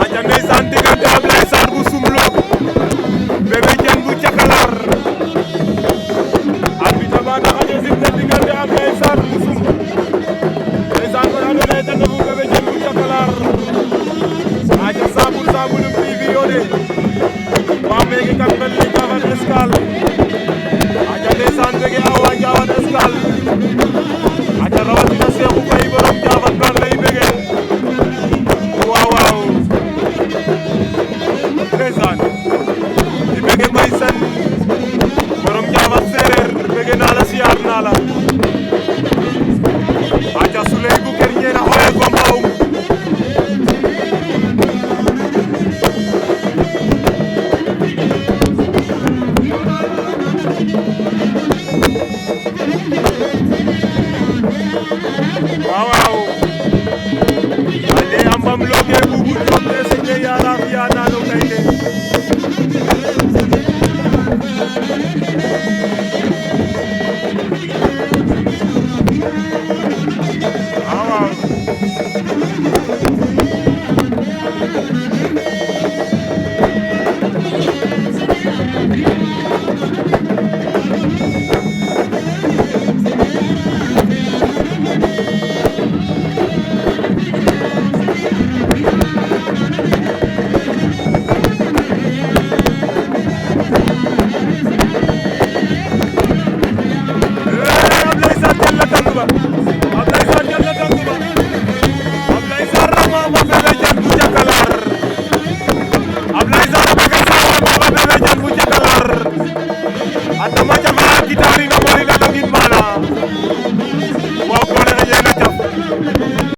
aja ndeysaan diggante Ablaye Sarr bu Soumlo Bébé Diène bu Cakalar arbitre ba taxañe sifflé diggante Ablaye Sarr bu Soumlo ndeysaan ko andoona yee ten refu Bébé Diène bu Cakalar aja 100% bu Lum TV yo de wa meke kam fel ni Ndiaffate Escale aja ndeysaan bege awa Ndiaffate Escale aja rawatina Cheikhou Faye borom Ndiaffate ban lay bege waaw waaw ndeysaan di bege Mbaye Sène borom Ndiaffate Seereer bege naa la siyaar naa la aja Souley bu kër ñeena xoye ko mbawum waaw waaw ale ambam looge